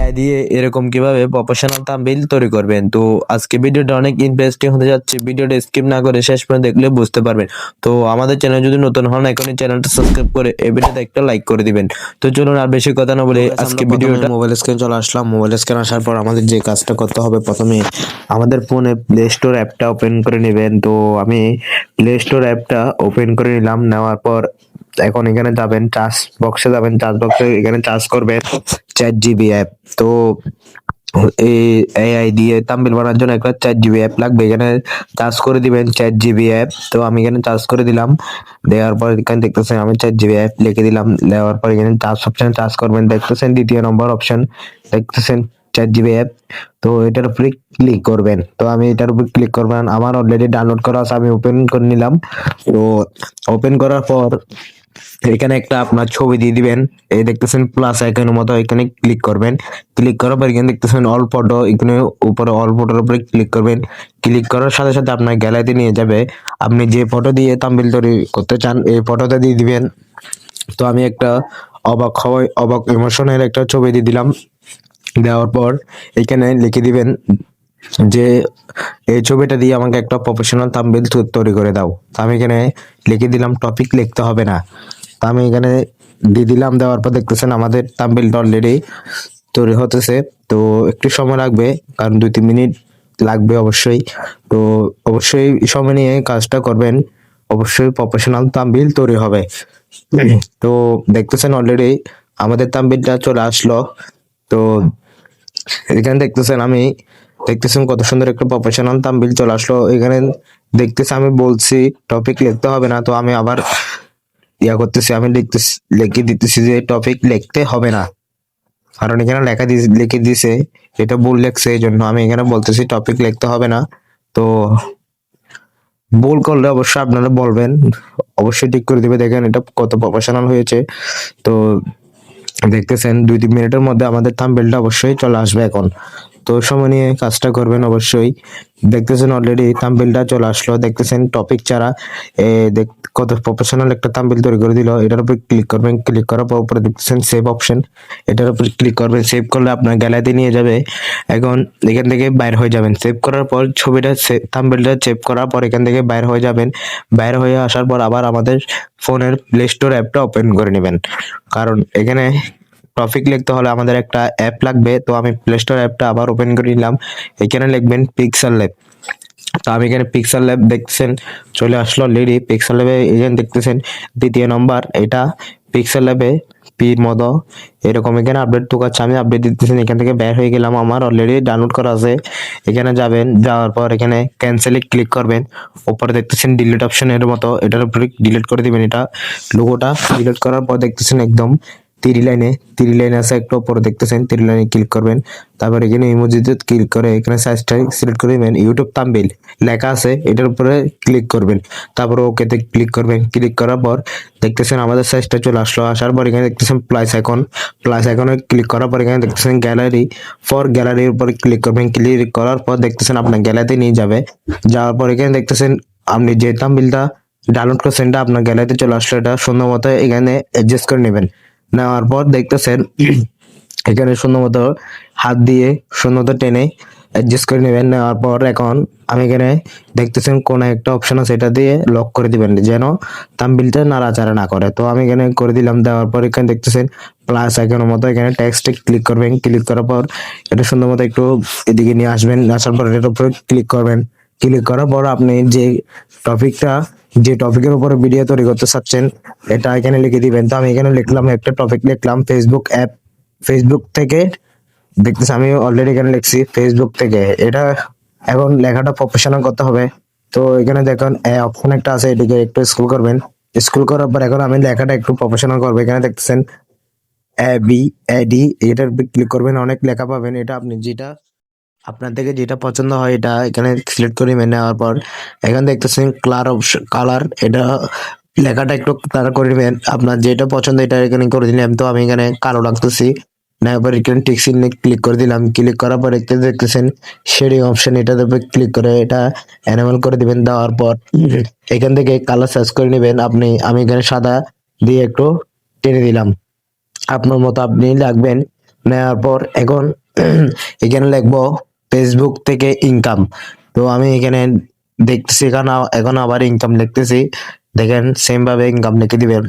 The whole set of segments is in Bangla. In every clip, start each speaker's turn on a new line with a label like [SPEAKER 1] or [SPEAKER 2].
[SPEAKER 1] এআই দিয়ে এরকম কিভাবে প্রফেশনাল থাম্বনেইল তৈরি করবেন। তো আজকে ভিডিওটা অনেক ইন্টারেস্টিং হতে যাচ্ছে, ভিডিওটা স্কিপ না করে শেষ পর্যন্ত দেখলে বুঝতে পারবেন। তো আমাদের চ্যানেল যদি নতুন হন এখনই চ্যানেলটা সাবস্ক্রাইব করে এই ভিডিওতে একটা লাইক করে দিবেন। তো চলুন আর বেশি কথা না বলে আজকে ভিডিওটা
[SPEAKER 2] মোবাইল স্ক্রিন চলে আসলাম। মোবাইল স্ক্রিন আসার পর আমাদের যে কাজটা করতে হবে, প্রথমে আমাদের ফোনে প্লে স্টোর অ্যাপটা ওপেন করে নেবেন। তো আমি প্লে স্টোর অ্যাপটা ওপেন করে নিলাম। নেওয়ার পর এখন এখানে যাবেন, চার্জ বক্সে যাবেন, চার্জ বক্সে এখানে চার্জ করবেন চ্যাট জিবি অ্যাপ। তো এই এআই দিয়ে থাম্বনেইল বানানোর জন্য একটা চ্যাট জিবি অ্যাপ লাগবে, এখানে চার্জ করে দিবেন চ্যাট জিবি অ্যাপ। তো আমি এখানে চার্জ করে দিলাম। দেওয়ার পর এখানে দেখতেছেন আমি চ্যাট জিবি অ্যাপ লিখে দিলাম। দেওয়ার পর এখানে চার্জ অপশন চার্জ করবেন, দেখতেছেন দ্বিতীয় নম্বর অপশন দেখতেছেন চ্যাট জিবি অ্যাপ। তো এটার উপরে ক্লিক করবেন। তো আমি এটার উপর ক্লিক করবেন, আমার অলরেডি ডাউনলোড করা আছে, আমি ওপেন করে নিলাম। তো ওপেন করার পর এখানে একটা আপনার ছবি দিয়ে দিবেন, এই দেখতেছেন প্লাস আইকনের মতো, এখানে ক্লিক করবেন। ক্লিক করার পর এখানে দেখতেছেন অল ফটো, এখানে উপরে অল ফটোর উপরে ক্লিক করবেন। ক্লিক করার সাথে সাথে আপনার গ্যালারিতে নিয়ে যাবে, আপনি যে ফটো দিয়ে থাম্বনেইল তৈরি করতে চান এই ফটোটা দিয়ে দিবেন। তো আমি একটা অবাক ইমোশনের একটা ছবি দিয়ে দিলাম। দেওয়ার পর এখানে লিখে দিবেন যে এই ছবিটা দিয়ে আমাকে একটা প্রফেশনাল থাম্বনেইল তৈরি করে দাও। তো আমি এখানে লিখে দিলাম, টপিক লিখতে হবে না। তো আমি এখানে দিয়ে দিলাম। দেওয়ার পর দেখতেছেন আমাদের থাম্বনেইলটা অলরেডি তৈরি হতেছে। তো একটু সময় লাগবে, কারণ 2-3 মিনিট লাগবে অবশ্যই। তো অবশ্যই সময় নিয়ে কাজটা করবেন, অবশ্যই প্রফেশনাল থাম্বনেইল তৈরি হবে। তো দেখতেছেন অলরেডি আমাদের থাম্বনেইলটা চলে আসলো। তো এখানে দেখতেছেন কত সুন্দর একটা প্রফেশনাল থাম্বনেইল চলে আসলো। এখানে দেখতেছি আমি বলছি টপিক লিখতে হবে না, তো আমি আবার করতেছি, আমি লিখে দিতেছি যে টপিক লিখতে হবে না, কারণ এখানে লিখে দিছে এটা ভুল লেখছে, এই জন্য আমি এখানে বলতেছি টপিক লিখতে হবে না। তো ভুল করলে অবশ্যই আপনারা বলবেন, অবশ্যই ঠিক করে দিবে। দেখেন এটা কত প্রফেশনাল হয়েছে। তো দেখতেছেন 2-3 মিনিটের মধ্যে আমাদের থাম্বনেইলটা অবশ্যই চলে আসবে এখন। তো সময় নিয়ে কাজটা করবেন অবশ্যই। দেখতেছেন অলরেডি থাম্বনেইলটা চলে আসলো, দেখতেছেন টপিক ছাড়া কত প্রফেশনাল একটা থাম্বনেইল তৈরি করে দিল। এটার উপর ক্লিক করবেন, ক্লিক করার পর উপরে দেখতেছেন সেভ অপশন, এটার উপর ক্লিক করবেন। সেভ করলে আপনার গ্যালারিতে নিয়ে যাবে। এখন এখান থেকে বাইর হয়ে যাবেন, সেভ করার পর ছবিটা থাম্বনেইলটা সেভ করার পর এখান থেকে বাইর হয়ে যাবেন। বাইর হয়ে আসার পর আবার আমাদের ফোনের প্লে স্টোর অ্যাপটা ওপেন করে নেবেন, কারণ এখানে টপিক লিখতে হলে আমাদের একটা অ্যাপ লাগবে। তো আমি প্লে স্টোর অ্যাপটা আবার ওপেন করে নিলাম। এখানে লিখবেন পিক্সেল ল্যাব। তো আমি এখানে পিক্সেল ল্যাব দেখছেন চলে আসলো অলরেডি। পিক্সেল ল্যাবে এখানে দেখতেছেন দ্বিতীয় নম্বর, এটা পিক্সেল ল্যাবে পির মতো এরকম এখানে আপডেট ঢুকাচ্ছে, আমি আপডেট দিতেছেন। এখান থেকে বের হয়ে গেলাম, আমার অলরেডি ডাউনলোড করা আছে। এখানে যাবেন, যাওয়ার পর এখানে ক্যান্সেলে ক্লিক করবেন। উপরে দেখতেছেন ডিলিট অপশনের মতো, এটার উপরে ডিলিট করে দিবেন। এটা লোগোটা ডিলিট করার পর দেখতেছেন একদম থ্রি লাইন আছে, একটু উপরে দেখতেছেন থ্রি লাইনে ক্লিক করবেন। তারপর এখানে ইমোজিতে ক্লিক করে এখানে সাইজটা সিলেক্ট করে দিবেন। ইউটিউব থাম্বনেইল লেখা আছে, এটার উপরে ক্লিক করবেন। তারপর ওকেতে ক্লিক করবেন। ক্লিক করার পর দেখতেছেন আমাদের সাইজটা চলে আসলো। আসার পর এখানে দেখতেছেন প্লাস আইকনে ক্লিক করার পর এখানে দেখতেছেন গ্যালারির উপরে ক্লিক করবেন। ক্লিক করার পর দেখতেছেন আপনার গ্যালারিতে নিয়ে যাবে। যাওয়ার পর এখানে দেখতেছেন আপনি যে থাম্বনেইলটা ডাউনলোড করছেন এটা আপনার গ্যালারিতে চলে আসলো। এটা সুন্দর মতো এখানে অ্যাডজাস্ট করে নেবেন। নেওয়ার পর দেখতেছেন এখানে সুন্দর মতো হাত দিয়ে সুন্দর মতো টেনে অ্যাডজাস্ট করে নেবেন। নেওয়ার পর এখন আমি এখানে দেখতেছেন কোন একটা অপশন আছে, এটা দিয়ে লক করে দিবেন যেন থাম্বনেইলটা নাড়াচাড়া না করে। তো আমি এখানে করে দিলাম। দেওয়ার পর এখানে দেখতেছেন প্লাস আইকনের মতো, এখানে টেক্সটে ক্লিক করবেন। ক্লিক করার পর এটা সুন্দর মতো একটু এদিকে নিয়ে আসবেন। আসার পর এটার উপরে ক্লিক করবেন। ক্লিক করার পর আপনি যে টপিকের উপরে ভিডিও তৈরি করতে চাচ্ছেন এটা এখানে লিখে দিবেন। তো আমি এখানে লিখলাম, একটা টপিক লিখলাম ফেসবুক থেকে। দেখতেছি আমি অলরেডি এখানে লিখছি ফেসবুক থেকে। এটা এখন লেখাটা প্রফেশনাল করতে হবে। তো এখানে দেখুন অপশন একটা আছে, এটিকে একটু স্ক্রল করবেন। স্ক্রল করার পর এখন আমি লেখাটা একটু প্রফেশনাল করবো। এখানে দেখতেছেন ABAD, এটার ক্লিক করবেন, অনেক লেখা পাবেন। এটা আপনি আপনার থেকে যেটা পছন্দ হয় এটা এখানে সিলেক্ট করে নেওয়ার পর এখানে দেখতেছেন কালার, এটা লেখাটা একটু কালার করে নেবেন। আপনার যেটা পছন্দ এটা এখানে করে দিলাম। তো আমি এখানে কালো রাখতেছি। নেওয়ার পর এখানে টিক চিহ্নে ক্লিক করে দিলাম। ক্লিক করার পর এখানে দেখতেছেন শেডিং অপশন, এটাতে ক্লিক করে এটা অ্যানিমেল করে দিবেন। দেওয়ার পর এখান থেকে কালার সার্চ করে নেবেন। আমি এখানে সাদা দিয়ে একটু টেনে দিলাম, আপনার মতো আপনি লাগবেন। নেওয়ার পর এখন এখানে লিখবো ফেসবুক থেকে ইনকাম। তো আমি এখানে দেখতেছি এখন আবার ইনকাম লিখতেছি, দেখেন সেম ভাবে ইনকাম লিখে দিবেন।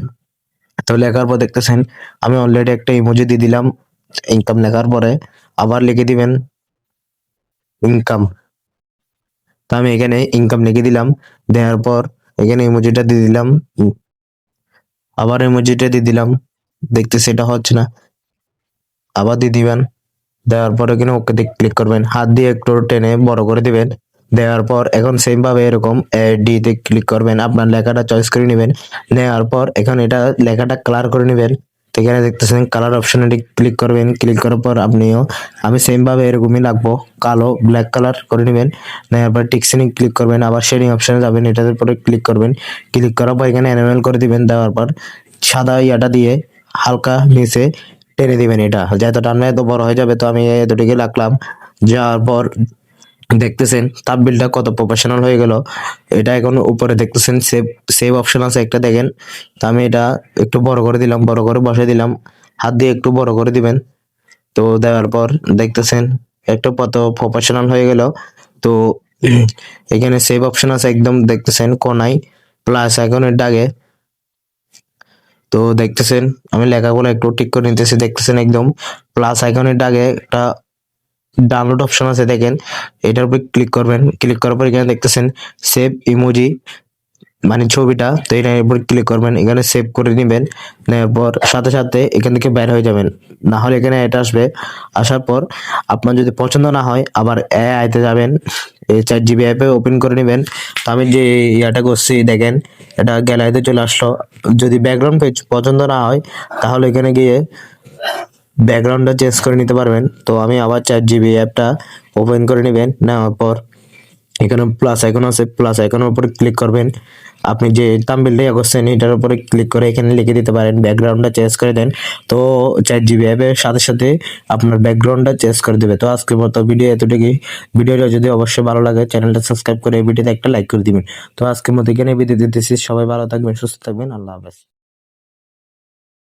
[SPEAKER 2] তো লেখার পর দেখতেছেন আমি অলরেডি একটা ইমোজি দিয়ে দিলাম। ইনকাম লেখার পরে আবার লিখে দিবেন ইনকাম। তো আমি এখানে ইনকাম লিখে দিলাম, দেওয়ার পর এখানে ইমোজিটা দিয়ে দিলাম, আবার ইমোজিটা দিয়ে দিলাম, দেখতেছি এটা হচ্ছে না, আবার দিয়ে দিবেন। দেওয়ার পর এখানে ওকে ক্লিক করবেন, হাত দিয়ে একটু টেনে বড় করে দিবেন। দেওয়ার পর এখন সেম ভাবে এরকম ডি তে ক্লিক করবেন, আপনার লেখাটা চয়েস করে নেবেন। নেওয়ার পর এখন এটা লেখাটা কালার করে নেবেন। তো এখানে দেখতেছেন কালার অপশনে ক্লিক করবেন, ক্লিক করার পর আমি সেম ভাবে এরকমই লাগবো, কালো ব্ল্যাক কালার করে নেবেন। নেওয়ার পর টিকসিনে ক্লিক করবেন, আবার শেডিং অপশনে যাবেন, এটার উপরে ক্লিক করবেন। ক্লিক করার পর এখানে এনামেল করে দিবেন। দেওয়ার পর সাদা ইয়াটা দিয়ে হালকা নিচে টেনে দিবেন, এটা যত টানবে এত বড় হয়ে যাবে। তো আমি এতটুকু রাখলাম। যাওয়ার পর দেখতেছেন তাপবিলটা কত প্রফেশনাল হয়ে গেল। এটা এখন উপরে দেখতেছেন সেভ সেভ অপশন আছে একটা, দেখেন। তো আমি এটা একটু বড় করে দিলাম, বড় করে বসে দিলাম, হাত দিয়ে একটু বড় করে দিবেন। তো দেওয়ার পর দেখতেছেন একটু কত প্রফেশনাল হয়ে গেল। তো এখানে সেভ অপশন আছে একদম, দেখতেছেন কোনায় প্লাস আইকনের দাগে। তো দেখতেছেন আমি লেখাগুলো একটু ঠিক করে নিতেছি, দেখতেছেন একদম প্লাস আইকনের দাগে একটা ডাউনলোড অপশন আছে, দেখেন। এটার উপর ক্লিক করবেন, ক্লিক করার পর এখানে দেখতেছেন সেভ ইমোজি মানে ছবিটা, তো এটার উপর ক্লিক করবেন, এখানে সেভ করে নেবেন। নেওয়ার পর সাথে সাথে এখান থেকে বের হয়ে যাবেন, না হলে এখানে এটা আসবে। আসার পর আপনার যদি পছন্দ না হয় আবার আইতে যাবেন, এই 4 GB অ্যাপে ওপেন করে নেবেন। তো আমি যে ইয়াটা করছি দেখেন, এটা গ্যালারিতে চলে আসলো। যদি ব্যাকগ্রাউন্ড পেজ পছন্দ না হয় তাহলে এখানে গিয়ে ব্যাকগ্রাউন্ডটা চেঞ্জ করে নিতে পারবেন। তো আমি আবার 4 GB অ্যাপটা ওপেন করে নেবেন। নেওয়ার পর এখানে প্লাস আইকন আছে, প্লাস আইকনের উপরে ক্লিক করবেন। আপনি যে থাম্বনেলটা করছেন এটার উপরে ক্লিক করে এখানে লিখে দিতে পারেন, ব্যাকগ্রাউন্ডটা চেঞ্জ করে দেন। তো 4 GB অ্যাপের সাথে সাথে আপনার ব্যাকগ্রাউন্ডটা চেঞ্জ করে দেবে। তো আজকের মতো ভিডিও এতটুকুই। ভিডিওটা যদি অবশ্যই ভালো লাগে চ্যানেলটা সাবস্ক্রাইব করে এই ভিডিওতে একটা লাইক করে দিবেন। তো আজকের মতো এখানে বিদায় দিতেছি, সবাই ভালো থাকবেন, সুস্থ থাকবেন, আল্লাহ হাফেজ।